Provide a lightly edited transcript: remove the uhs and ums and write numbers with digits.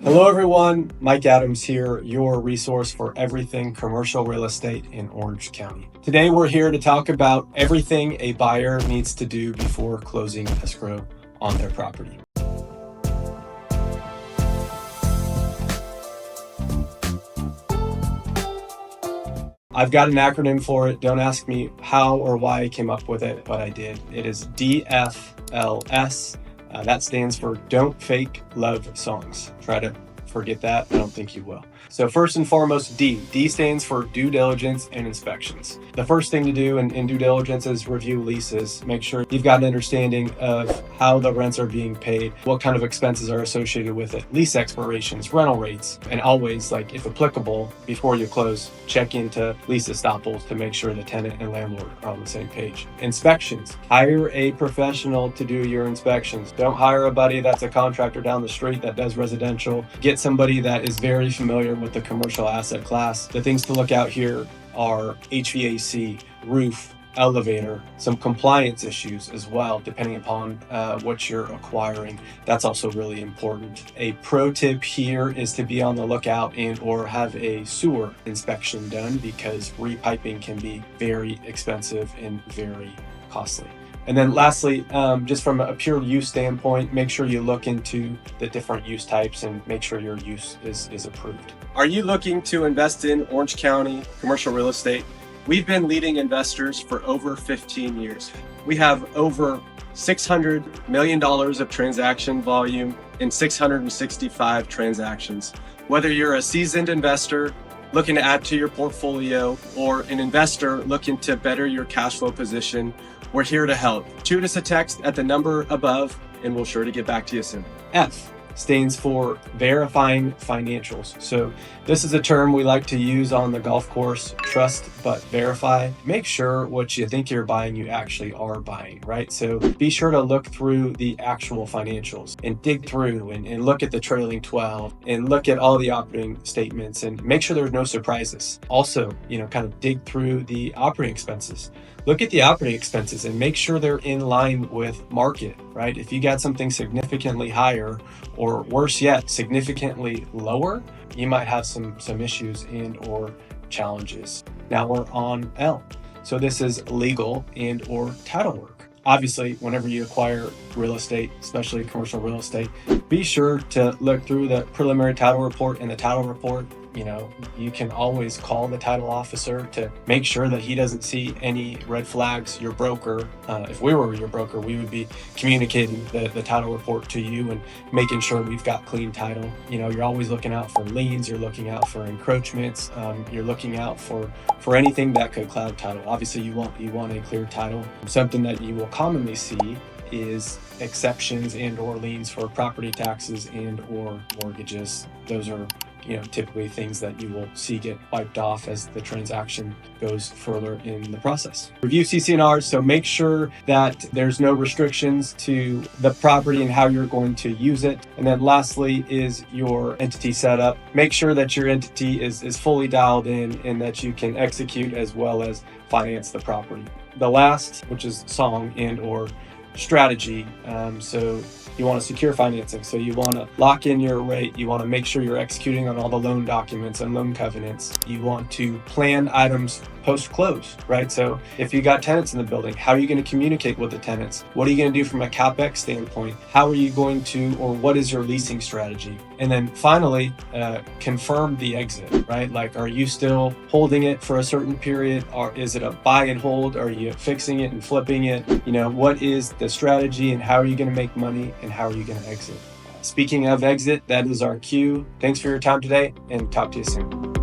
Hello everyone, Mike Adams here, your resource for everything commercial real estate in Orange County. Today we're here to talk about everything a buyer needs to do before closing escrow on their property. I've got an acronym for it. Don't ask me how or why I came up with it, but I did. It is DFLS. That stands for Don't Fake Love Songs. Try to forget that. I don't think you will. So first and foremost, D. D stands for Due Diligence and Inspections. The first thing to do in due diligence is review leases. Make sure you've got an understanding of how the rents are being paid, what kind of expenses are associated with it, lease expirations, rental rates, and always, if applicable, before you close, check into lease estoppels to make sure the tenant and landlord are on the same page. Inspections. Hire a professional to do your inspections. Don't hire a buddy that's a contractor down the street that does residential. Get somebody that is very familiar with the commercial asset class. The things to look out here are HVAC, roof, elevator, some compliance issues as well, depending upon what you're acquiring. That's also really important. A pro tip here is to be on the lookout or have a sewer inspection done, because repiping can be very expensive and very costly. And then lastly, just from a pure use standpoint, make sure you look into the different use types and make sure your use is approved. Are you looking to invest in Orange County commercial real estate? We've been leading investors for over 15 years. We have over $600 million of transaction volume in 665 transactions. Whether you're a seasoned investor looking to add to your portfolio or an investor looking to better your cash flow position, we're here to help. Shoot us a text at the number above and we'll sure to get back to you soon. F stands for verifying financials. So this is a term we like to use on the golf course: trust but verify. Make sure what you think you're buying, you actually are buying, right? So be sure to look through the actual financials and dig through and look at the trailing 12 and look at all the operating statements and make sure there's no surprises. Also, kind of dig through the operating expenses. Look at the operating expenses and make sure they're in line with market, right? If you got something significantly higher, or worse yet, significantly lower, you might have some issues or challenges. Now we're on L. So this is legal or title work. Obviously, whenever you acquire real estate, especially commercial real estate, be sure to look through the preliminary title report and the title report. You can always call the title officer to make sure that he doesn't see any red flags. Your broker, if we were your broker, we would be communicating the title report to you and making sure we've got clean title. You're always looking out for liens, you're looking out for encroachments, you're looking out for anything that could cloud title. Obviously, you want a clear title. Something that you will commonly see is exceptions or liens for property taxes or mortgages. Those are typically things that you will see get wiped off as the transaction goes further in the process. Review CC&Rs, so make sure that there's no restrictions to the property and how you're going to use it. And then lastly is your entity setup. Make sure that your entity is fully dialed in and that you can execute as well as finance the property. The last, which is song or strategy. So you want to secure financing. So you want to lock in your rate. You want to make sure you're executing on all the loan documents and loan covenants. You want to plan items post-close, right? So if you got tenants in the building, how are you going to communicate with the tenants? What are you going to do from a CapEx standpoint? How are you going to, or what is your leasing strategy? And then finally, confirm the exit, right? Are you still holding it for a certain period? Or is it a buy and hold? Are you fixing it and flipping it? What is the strategy and how are you going to make money and how are you going to exit? Speaking of exit, that is our cue. Thanks for your time today and talk to you soon.